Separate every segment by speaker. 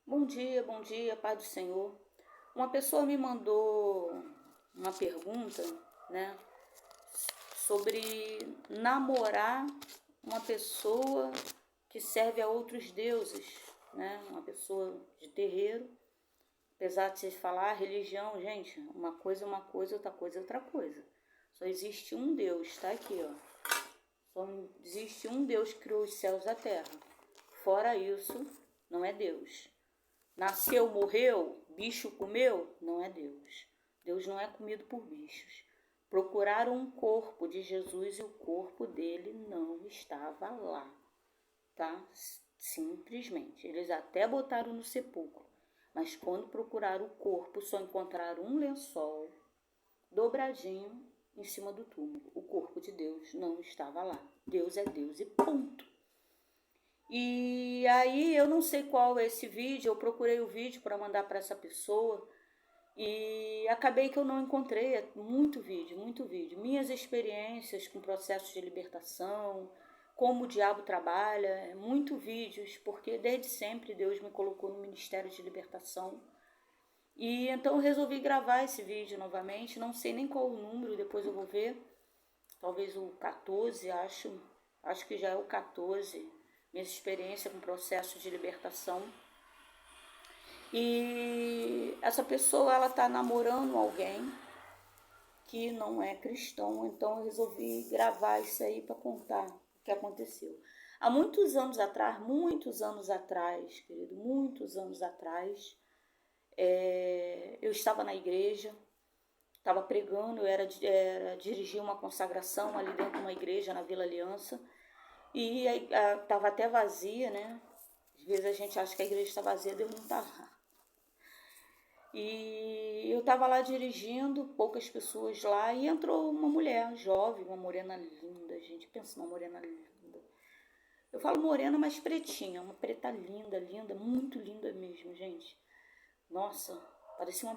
Speaker 1: Bom dia, Pai do Senhor. Uma pessoa me mandou uma pergunta, né, sobre namorar uma pessoa que serve a outros deuses, né, uma pessoa de terreiro. Apesar de vocês falar religião, gente, uma coisa é uma coisa, outra coisa é outra coisa. Só existe um Deus, tá aqui, ó. Só existe um Deus que criou os céus e a terra. Fora isso, não é Deus. Nasceu, morreu, bicho comeu, não é Deus. Deus não é comido por bichos. Procuraram um corpo de Jesus e o corpo dele não estava lá, tá? Simplesmente. Eles até botaram no sepulcro, mas quando procuraram o corpo, só encontraram um lençol dobradinho em cima do túmulo. O corpo de Deus não estava lá. Deus é Deus e ponto. E aí eu não sei qual é esse vídeo, eu procurei o vídeo para mandar para essa pessoa e acabei que eu não encontrei. É muito vídeo, muito vídeo. Minhas experiências com processos de libertação, como o diabo trabalha, muito vídeos, porque desde sempre Deus me colocou no ministério de libertação. E então eu resolvi gravar esse vídeo novamente, não sei nem qual o número, depois eu vou ver. Talvez o 14, acho que já é o 14. Minha experiência com processo de libertação. E essa pessoa, ela tá namorando alguém que não é cristão, então eu resolvi gravar isso aí para contar o que aconteceu. Há muitos anos atrás, querido, muitos anos atrás, eu estava na igreja, estava pregando, eu dirigia uma consagração ali dentro de uma igreja na Vila Aliança, e estava até vazia, né? Às vezes a gente acha que a igreja está vazia, Deus não está lá. E eu estava lá dirigindo, poucas pessoas lá, e entrou uma mulher jovem, uma morena linda, gente, pensa numa morena linda. Eu falo morena, mas pretinha, uma preta linda, linda, muito linda mesmo, gente. Nossa, parecia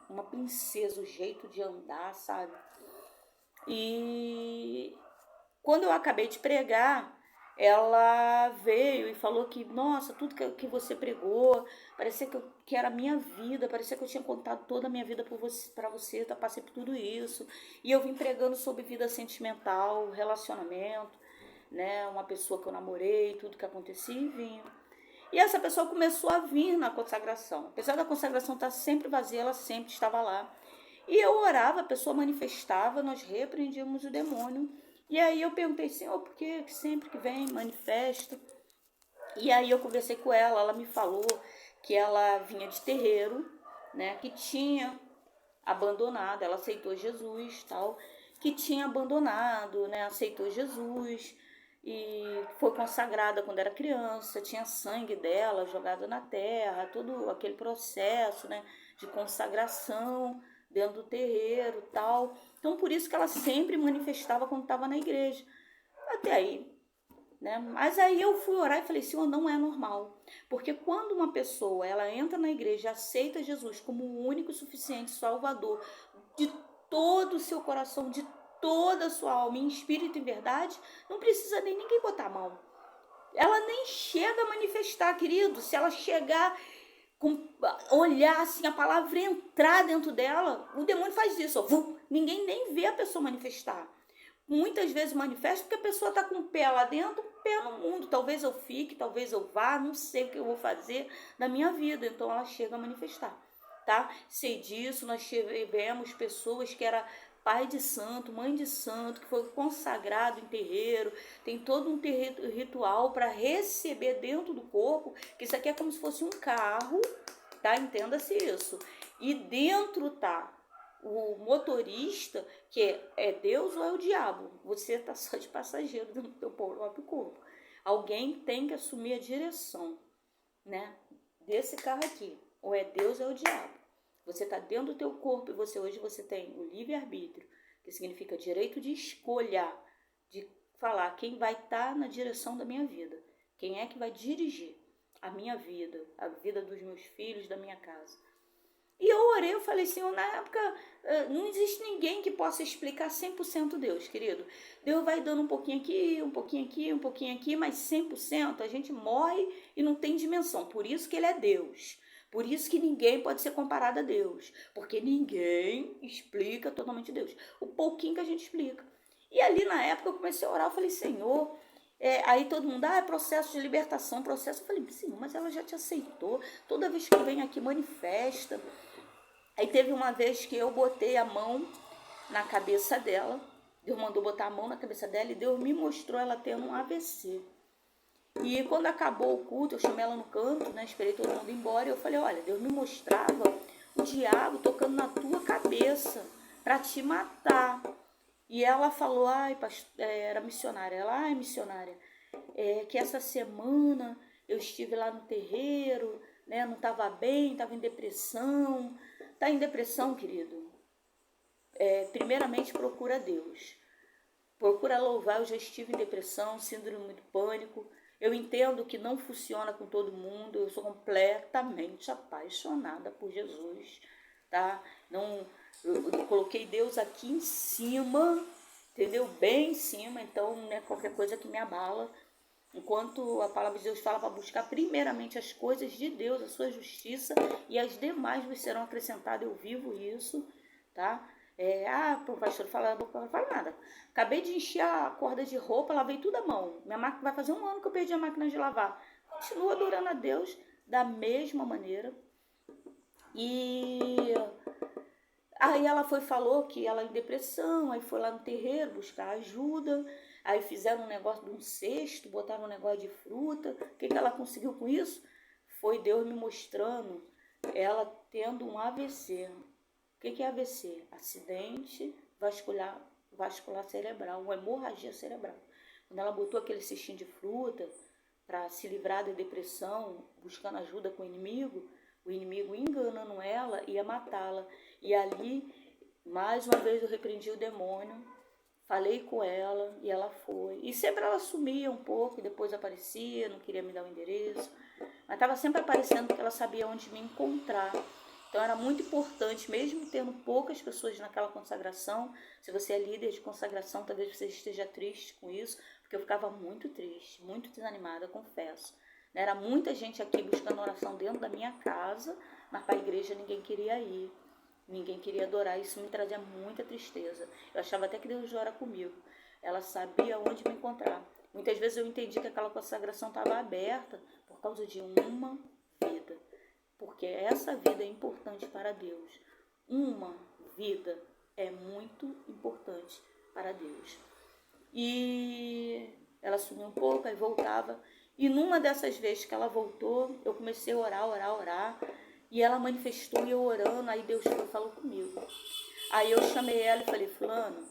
Speaker 1: uma princesa, o jeito de andar, sabe? E quando eu acabei de pregar, ela veio e falou que, nossa, tudo que você pregou, parecia que era a minha vida, parecia que eu tinha contado toda a minha vida para você, eu passei por tudo isso. E eu vim pregando sobre vida sentimental, relacionamento, né, uma pessoa que eu namorei, tudo que acontecia e vinha. E essa pessoa começou a vir na consagração. Apesar da consagração estar sempre vazia, ela sempre estava lá. E eu orava, a pessoa manifestava, nós repreendíamos o demônio. E aí eu perguntei, Senhor, por que sempre que vem, manifesta? E aí eu conversei com ela me falou que ela vinha de terreiro, né, que tinha abandonado, ela aceitou Jesus, tal, que tinha abandonado, né, aceitou Jesus e foi consagrada quando era criança, tinha sangue dela jogado na terra, todo aquele processo, né, de consagração dentro do terreiro, tal. Então por isso que ela sempre manifestava quando estava na igreja. Até aí, né? Mas aí eu fui orar e falei, Senhor, não é normal. Porque quando uma pessoa ela entra na igreja e aceita Jesus como o único e suficiente Salvador de todo o seu coração, de toda a sua alma, em espírito e verdade, não precisa nem ninguém botar a mão. Ela nem chega a manifestar, querido. Se ela chegar com olhar assim, a palavra entrar dentro dela, o demônio faz isso, ó, ninguém nem vê a pessoa manifestar. Muitas vezes manifesta porque a pessoa está com o pé lá dentro, o pé no mundo. Talvez eu fique, talvez eu vá, não sei o que eu vou fazer na minha vida. Então ela chega a manifestar, tá? Sei disso, nós tivemos pessoas que era pai de santo, mãe de santo, que foi consagrado em terreiro, tem todo um ritual para receber dentro do corpo, que isso aqui é como se fosse um carro, tá? Entenda-se isso. E dentro tá o motorista, que é Deus ou é o diabo. Você tá só de passageiro do teu próprio corpo. Alguém tem que assumir a direção, né, desse carro aqui. Ou é Deus ou é o diabo. Você está dentro do teu corpo e hoje você tem o livre-arbítrio, que significa direito de escolha, de falar quem vai estar na direção da minha vida, quem é que vai dirigir a minha vida, a vida dos meus filhos, da minha casa. E eu orei, eu falei, Senhor, na época não existe ninguém que possa explicar 100% Deus, querido. Deus vai dando um pouquinho aqui, um pouquinho aqui, um pouquinho aqui, mas 100% a gente morre e não tem dimensão. Por isso que ele é Deus. Por isso que ninguém pode ser comparado a Deus. Porque ninguém explica totalmente Deus. O pouquinho que a gente explica. E ali na época eu comecei a orar, eu falei, Senhor... aí todo mundo, é processo de libertação, processo. Eu falei, Senhor, mas ela já te aceitou. Toda vez que vem aqui manifesta. Aí teve uma vez que eu botei a mão na cabeça dela. Deus mandou botar a mão na cabeça dela e Deus me mostrou ela tendo um AVC. E quando acabou o culto, eu chamei ela no canto, né? Esperei todo mundo ir embora. E eu falei, olha, Deus me mostrava o diabo tocando na tua cabeça para te matar. E ela falou, era missionária. Ela, missionária, que essa semana eu estive lá no terreiro, né? Não estava bem, estava em depressão. Tá em depressão, querido? Primeiramente procura Deus. Procura louvar, eu já estive em depressão, síndrome do pânico. Eu entendo que não funciona com todo mundo, eu sou completamente apaixonada por Jesus, tá? Não, eu coloquei Deus aqui em cima, entendeu? Bem em cima, então não é qualquer coisa que me abala. Enquanto a palavra de Deus fala para buscar primeiramente as coisas de Deus, a sua justiça, e as demais vos serão acrescentadas, eu vivo isso, tá? O pastor fala, não fala nada. Acabei de encher a corda de roupa, lavei tudo à mão. Minha máquina vai fazer 1 ano que eu perdi a máquina de lavar. Continuo adorando a Deus da mesma maneira. E aí ela falou que ela em depressão, aí foi lá no terreiro buscar ajuda, aí fizeram um negócio de um cesto, botaram um negócio de fruta. O que ela conseguiu com isso? Foi Deus me mostrando ela tendo um AVC. O que é AVC? Acidente vascular cerebral, uma hemorragia cerebral. Quando ela botou aquele cestinho de fruta para se livrar da depressão, buscando ajuda com o inimigo enganando ela ia matá-la. E ali, mais uma vez, eu repreendi o demônio, falei com ela e ela foi. E sempre ela sumia um pouco e depois aparecia, não queria me dar o endereço, mas estava sempre aparecendo porque ela sabia onde me encontrar. Então era muito importante, mesmo tendo poucas pessoas naquela consagração. Se você é líder de consagração, talvez você esteja triste com isso, porque eu ficava muito triste, muito desanimada, confesso. Era muita gente aqui buscando oração dentro da minha casa, mas para a igreja ninguém queria ir, ninguém queria adorar. Isso me trazia muita tristeza. Eu achava até que Deus ora comigo. Ela sabia onde me encontrar. Muitas vezes eu entendi que aquela consagração estava aberta por causa de uma vida. Porque essa vida é importante para Deus. Uma vida é muito importante para Deus. E ela sumiu um pouco, aí voltava. E numa dessas vezes que ela voltou, eu comecei a orar. E ela manifestou e eu orando, aí Deus falou comigo. Aí eu chamei ela e falei, fulano,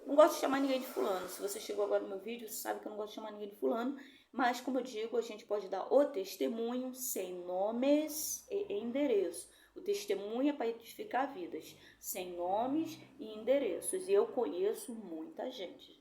Speaker 1: não gosto de chamar ninguém de fulano. Se você chegou agora no meu vídeo, você sabe que eu não gosto de chamar ninguém de fulano. Mas, como eu digo, a gente pode dar o testemunho sem nomes e endereço. O testemunho é para edificar vidas, sem nomes e endereços. E eu conheço muita gente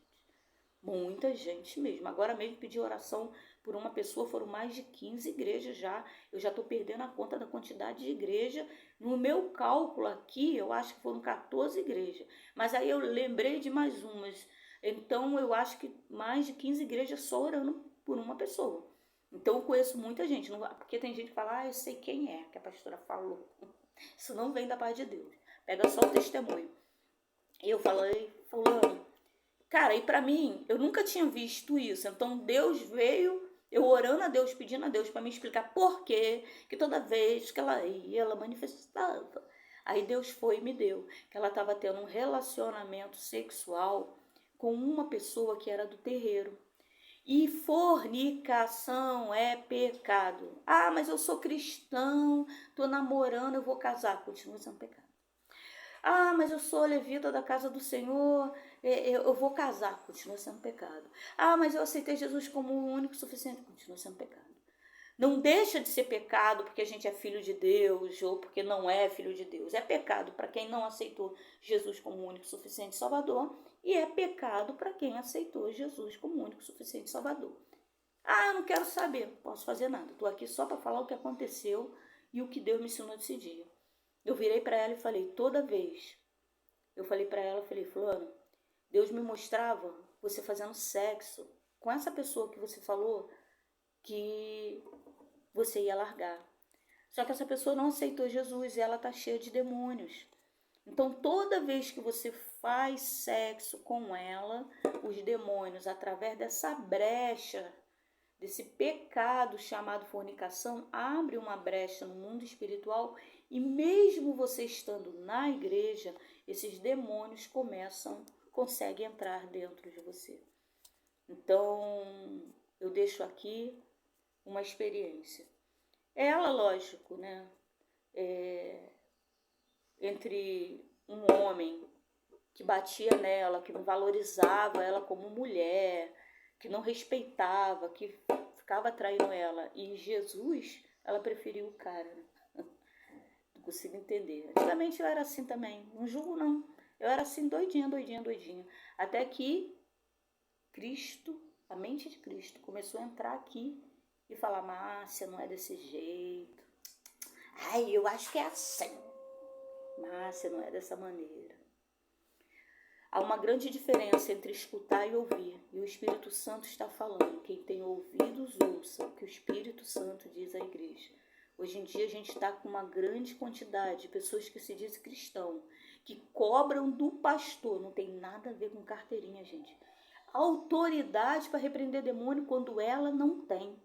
Speaker 1: mesmo. Agora mesmo pedi oração por uma pessoa, foram mais de 15 igrejas já. Eu já estou perdendo a conta da quantidade de igreja. No meu cálculo aqui, eu acho que foram 14 igrejas. Mas aí eu lembrei de mais umas. Então, eu acho que mais de 15 igrejas só orando por uma pessoa. Então, eu conheço muita gente. Porque tem gente que fala, eu sei quem é que a pastora falou. Isso não vem da parte de Deus. Pega só o testemunho. E eu falei, fulano, cara, e pra mim, eu nunca tinha visto isso. Então, Deus veio, eu orando a Deus, pedindo a Deus para me explicar por quê, que toda vez que ela ia, ela manifestava. Aí Deus foi e me deu, que ela estava tendo um relacionamento sexual com uma pessoa que era do terreiro. E fornicação é pecado. Mas eu sou cristão, tô namorando, eu vou casar. Continua sendo pecado. Mas eu sou levita da casa do Senhor, eu vou casar. Continua sendo pecado. Mas eu aceitei Jesus como o único suficiente. Continua sendo pecado. Não deixa de ser pecado porque a gente é filho de Deus ou porque não é filho de Deus. É pecado para quem não aceitou Jesus como o único suficiente Salvador. E é pecado para quem aceitou Jesus como o único suficiente Salvador. Eu não quero saber, não posso fazer nada. Estou aqui só para falar o que aconteceu e o que Deus me ensinou nesse dia. Eu virei para ela e falei, toda vez, eu falei para ela, eu falei, fulano, Deus me mostrava você fazendo sexo com essa pessoa que você falou que você ia largar. Só que essa pessoa não aceitou Jesus e ela tá cheia de demônios. Então, toda vez que você faz sexo com ela, os demônios, através dessa brecha, desse pecado chamado fornicação, abre uma brecha no mundo espiritual e mesmo você estando na igreja, esses demônios conseguem entrar dentro de você. Então, eu deixo aqui uma experiência. Ela, lógico, né? Entre um homem que batia nela, que não valorizava ela como mulher, que não respeitava, que ficava traindo ela, e Jesus, ela preferiu o cara. Não consigo entender. Antigamente eu era assim também, não julgo não. Eu era assim doidinha, doidinha, doidinha. Até que Cristo, a mente de Cristo, começou a entrar aqui e falar, Márcia, não é desse jeito. Ai, eu acho que é assim. Márcia, não é dessa maneira. Há uma grande diferença entre escutar e ouvir. E o Espírito Santo está falando. Quem tem ouvidos, ouça o que o Espírito Santo diz à igreja. Hoje em dia a gente está com uma grande quantidade de pessoas que se dizem cristão, que cobram do pastor. Não tem nada a ver com carteirinha, gente. Autoridade para repreender demônio quando ela não tem.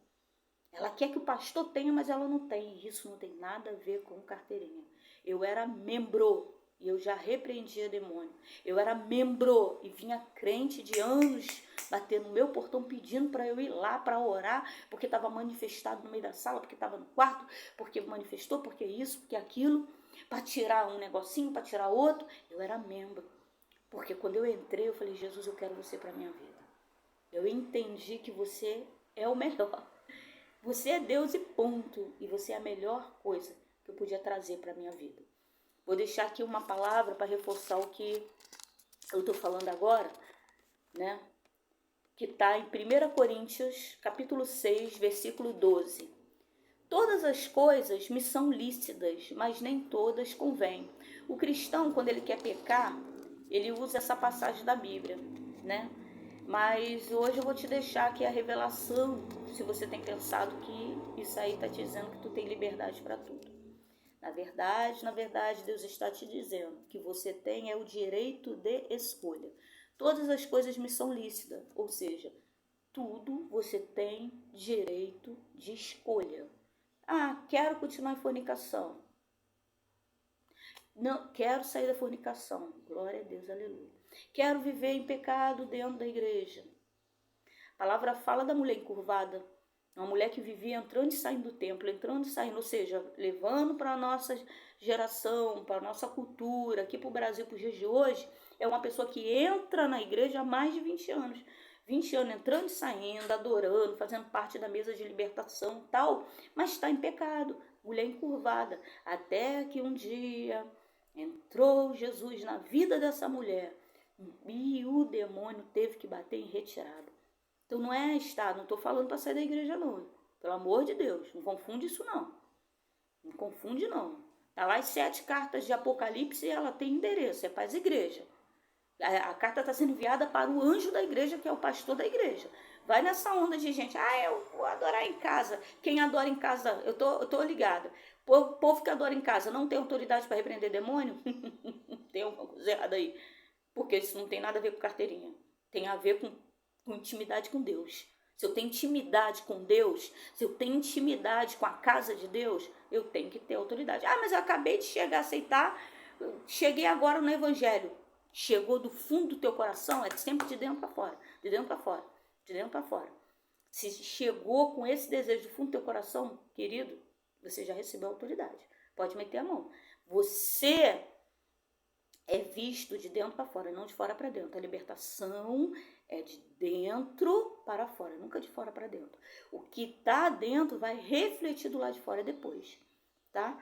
Speaker 1: Ela quer que o pastor tenha, mas ela não tem. Isso não tem nada a ver com carteirinha. Eu era membro e eu já repreendia demônio. Eu era membro e vinha crente de anos bater no meu portão pedindo para eu ir lá para orar, porque estava manifestado no meio da sala, porque estava no quarto, porque manifestou, porque isso, porque aquilo, para tirar um negocinho, para tirar outro. Eu era membro. Porque quando eu entrei, eu falei, Jesus, eu quero você para minha vida. Eu entendi que você é o melhor. Você é Deus e ponto. E você é a melhor coisa que eu podia trazer para a minha vida. Vou deixar aqui uma palavra para reforçar o que eu estou falando agora, né? Que está em 1 Coríntios, capítulo 6, versículo 12. Todas as coisas me são lícitas, mas nem todas convêm. O cristão, quando ele quer pecar, ele usa essa passagem da Bíblia, né? Mas hoje eu vou te deixar aqui a revelação, se você tem pensado que isso aí está te dizendo que tu tem liberdade para tudo. Na verdade, Deus está te dizendo que você tem o direito de escolha. Todas as coisas me são lícitas, ou seja, tudo você tem direito de escolha. Ah, quero continuar em fornicação. Não, quero sair da fornicação. Glória a Deus, aleluia. Quero viver em pecado dentro da igreja. A palavra fala da mulher encurvada. Uma mulher que vivia entrando e saindo do templo, entrando e saindo, ou seja, levando para a nossa geração, para a nossa cultura, aqui para o Brasil, para os dias de hoje, é uma pessoa que entra na igreja há mais de 20 anos. 20 anos entrando e saindo, adorando, fazendo parte da mesa de libertação e tal, mas está em pecado, mulher encurvada. Até que um dia entrou Jesus na vida dessa mulher e o demônio teve que bater em retirada. Então não é estar, não estou falando para sair da igreja não. Pelo amor de Deus, não confunde isso não. Não confunde não. Tá lá as 7 cartas de Apocalipse e ela tem endereço, é para as igrejas. A carta está sendo enviada para o anjo da igreja, que é o pastor da igreja. Vai nessa onda de gente, eu vou adorar em casa. Quem adora em casa, eu tô ligada. O povo que adora em casa não tem autoridade para repreender demônio? Tem alguma coisa errada aí. Porque isso não tem nada a ver com carteirinha. Tem a ver com intimidade com Deus. Se eu tenho intimidade com Deus, se eu tenho intimidade com a casa de Deus, eu tenho que ter autoridade. Mas eu acabei de chegar a aceitar, cheguei agora no evangelho. Chegou do fundo do teu coração, é sempre de dentro para fora, de dentro para fora, de dentro para fora. Se chegou com esse desejo do fundo do teu coração, querido, você já recebeu a autoridade. Pode meter a mão. Você é visto de dentro para fora, não de fora para dentro. A libertação é de dentro para fora, nunca de fora para dentro. O que está dentro vai refletir do lado de fora depois, tá?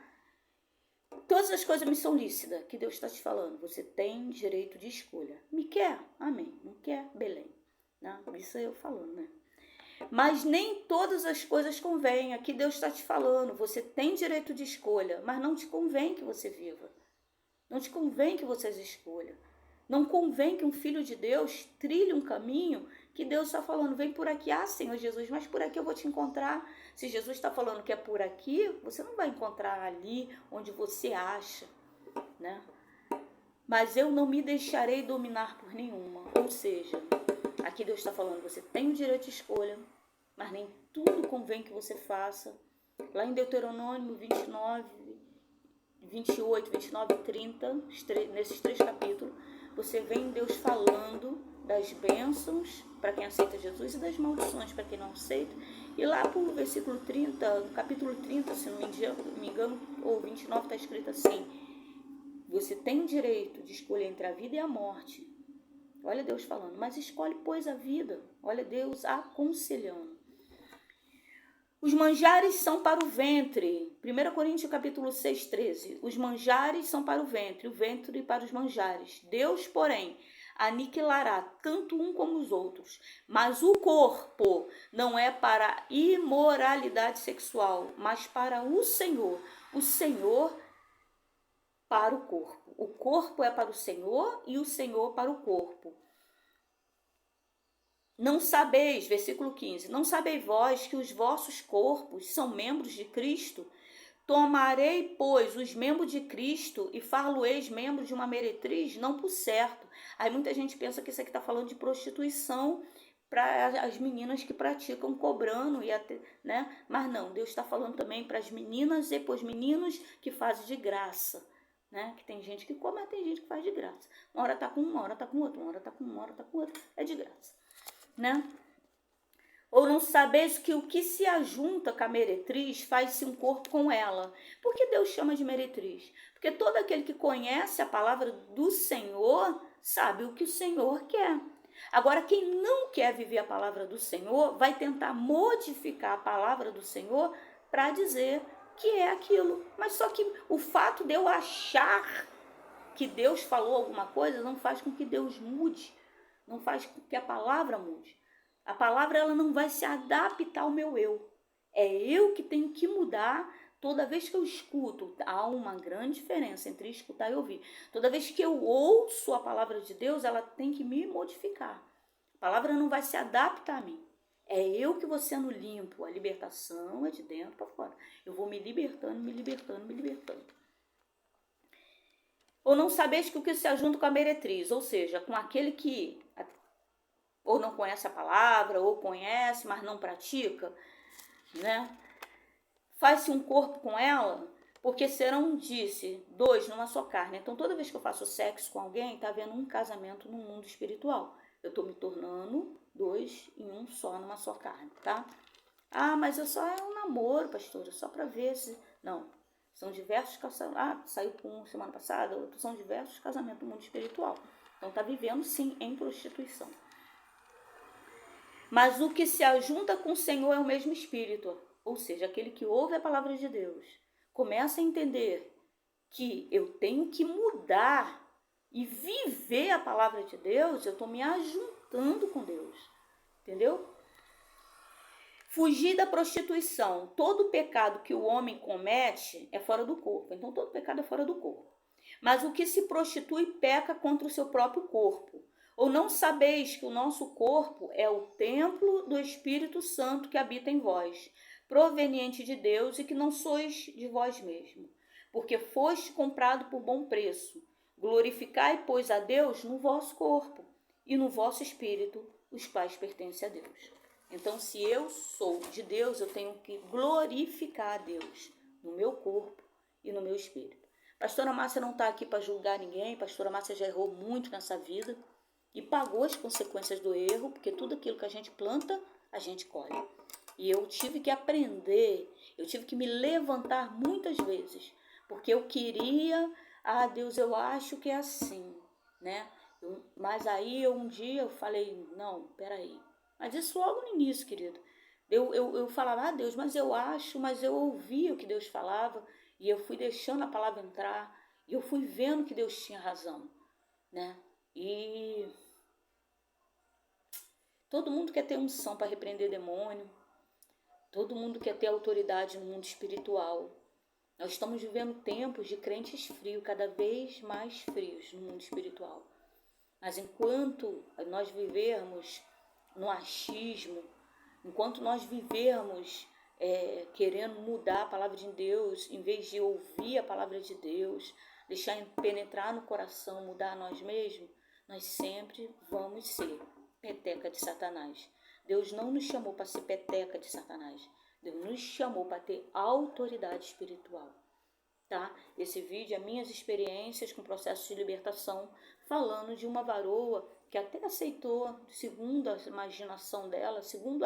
Speaker 1: Todas as coisas me são lícitas, que Deus está te falando. Você tem direito de escolha. Me quer? Amém. Não quer? Belém. Né? Isso é eu falando, né? Mas nem todas as coisas convêm. Aqui Deus está te falando, você tem direito de escolha, mas não te convém que você viva. Não te convém que vocês escolham. Não convém que um filho de Deus trilhe um caminho que Deus está falando, vem por aqui. Ah, Senhor Jesus, mas por aqui eu vou te encontrar. Se Jesus está falando que é por aqui, você não vai encontrar ali onde você acha, né? Mas eu não me deixarei dominar por nenhuma. Ou seja, aqui Deus está falando, você tem o direito de escolha, mas nem tudo convém que você faça. Lá em Deuteronômio 29, 28, 29 e 30, nesses 3 capítulos, você vê Deus falando das bênçãos para quem aceita Jesus e das maldições para quem não aceita. E lá por versículo 30, no capítulo 30, se não me engano, ou 29, está escrito assim: você tem direito de escolher entre a vida e a morte. Olha Deus falando, mas escolhe, pois, a vida. Olha Deus aconselhando. Os manjares são para o ventre. 1 Coríntios capítulo 6, 13. Os manjares são para o ventre para os manjares. Deus, porém, aniquilará tanto um como os outros. Mas o corpo não é para imoralidade sexual, mas para o Senhor. O Senhor para o corpo. O corpo é para o Senhor e o Senhor para o corpo. Não sabeis, versículo 15, não sabeis vós que os vossos corpos são membros de Cristo? Tomarei, pois, os membros de Cristo e far-lo-eis membros de uma meretriz? Não por certo. Aí muita gente pensa que isso aqui está falando de prostituição para as meninas que praticam cobrando, e até, né? Mas não, Deus está falando também para as meninas e para os meninos que fazem de graça. Né? Que tem gente que cobra, mas tem gente que faz de graça. Uma hora está com uma hora está com outra, uma hora está com uma hora está com outra. É de graça. Né? Ou não sabeis que o que se ajunta com a meretriz faz-se um corpo com ela. Por que Deus chama de meretriz? Porque todo aquele que conhece a palavra do Senhor sabe o que o Senhor quer. Agora, quem não quer viver a palavra do Senhor vai tentar modificar a palavra do Senhor para dizer que é aquilo. Mas só que o fato de eu achar que Deus falou alguma coisa não faz com que Deus mude. Não faz com que a palavra mude. A palavra ela não vai se adaptar ao meu eu. É eu que tenho que mudar toda vez que eu escuto. Há uma grande diferença entre escutar e ouvir. Toda vez que eu ouço a palavra de Deus, ela tem que me modificar. A palavra não vai se adaptar a mim. É eu que vou sendo limpo. A libertação é de dentro para fora. Eu vou me libertando, me libertando, me libertando. Ou não sabeis que o que se ajunta com a meretriz, ou seja, com aquele que ou não conhece a palavra, ou conhece, mas não pratica, né? Faz-se um corpo com ela, porque serão, disse, 2 numa só carne. Então, toda vez que eu faço sexo com alguém, está havendo um casamento no mundo espiritual. Eu estou me tornando 2 em um só, numa só carne, tá? Ah, mas eu só é um namoro, pastora, só para ver se... Não, são diversos casamentos. Ah, saiu com semana passada, são diversos casamentos no mundo espiritual. Então, está vivendo, sim, em prostituição. Mas o que se ajunta com o Senhor é o mesmo Espírito. Ou seja, aquele que ouve a palavra de Deus, começa a entender que eu tenho que mudar e viver a palavra de Deus, eu estou me ajuntando com Deus. Entendeu? Fugir da prostituição. Todo pecado que o homem comete é fora do corpo. Então, todo pecado é fora do corpo. Mas o que se prostitui peca contra o seu próprio corpo. Ou não sabeis que o nosso corpo é o templo do Espírito Santo que habita em vós, proveniente de Deus, e que não sois de vós mesmo, porque foste comprado por bom preço. Glorificai, pois, a Deus no vosso corpo e no vosso espírito, os quais pertencem a Deus. Então, se eu sou de Deus, eu tenho que glorificar a Deus no meu corpo e no meu espírito. Pastora Márcia não está aqui para julgar ninguém. Pastora Márcia já errou muito nessa vida e pagou as consequências do erro, porque tudo aquilo que a gente planta, a gente colhe. E eu tive que aprender, eu tive que me levantar muitas vezes, porque eu queria, Deus, eu acho que é assim, né? Mas aí um dia eu falei, não, peraí. Mas isso logo no início, querido. Eu falava, Deus, mas eu acho, mas eu ouvi o que Deus falava, e eu fui deixando a palavra entrar, e eu fui vendo que Deus tinha razão, né? E Todo mundo quer ter unção para repreender demônio. Todo mundo quer ter autoridade no mundo espiritual. Nós estamos vivendo tempos de crentes frios, cada vez mais frios no mundo espiritual. Mas enquanto nós vivermos no achismo, enquanto nós vivermos querendo mudar a palavra de Deus, em vez de ouvir a palavra de Deus, deixar penetrar no coração, mudar nós mesmos, nós sempre vamos ser peteca de Satanás. Deus não nos chamou para ser peteca de Satanás. Deus nos chamou para ter autoridade espiritual. Tá? Esse vídeo é minhas experiências com processo de libertação, falando de uma varoa que até aceitou, segundo a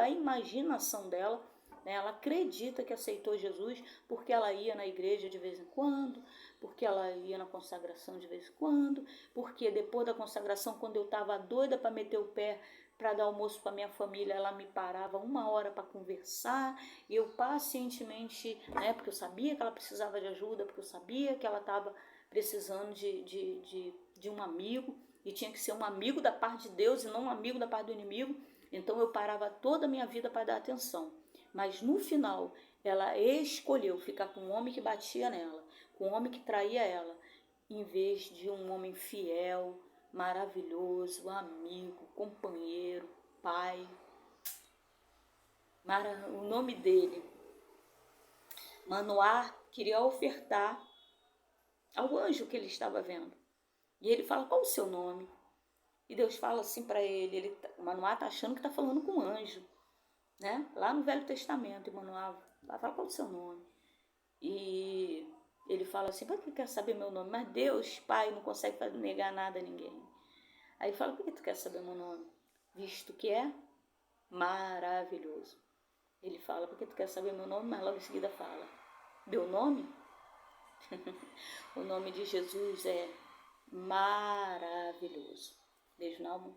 Speaker 1: imaginação dela, né, ela acredita que aceitou Jesus porque ela ia na igreja de vez em quando, porque ela ia na consagração de vez em quando, porque depois da consagração, quando eu estava doida para meter o pé para dar almoço para minha família, ela me parava 1 hora para conversar, e eu pacientemente, né, porque eu sabia que ela precisava de ajuda, porque eu sabia que ela estava precisando de um amigo, e tinha que ser um amigo da parte de Deus e não um amigo da parte do inimigo. Então eu parava toda a minha vida para dar atenção. Mas no final, ela escolheu ficar com um homem que batia nela, com um homem que traía ela, em vez de um homem fiel, maravilhoso, amigo, companheiro, pai. O nome dele, Manoá, queria ofertar ao anjo que ele estava vendo. E ele fala, qual o seu nome? E Deus fala assim para ele, o Manoá está achando que está falando com um anjo, né? Lá no Velho Testamento, e Manoá fala, qual o seu nome? E ele fala assim, para que quer saber meu nome? Mas Deus, Pai, não consegue negar nada a ninguém. Aí fala, por que tu quer saber meu nome? Visto que é maravilhoso. Ele fala, por que tu quer saber meu nome? Mas logo em seguida fala, meu nome? O nome de Jesus é maravilhoso. Beijo na alma.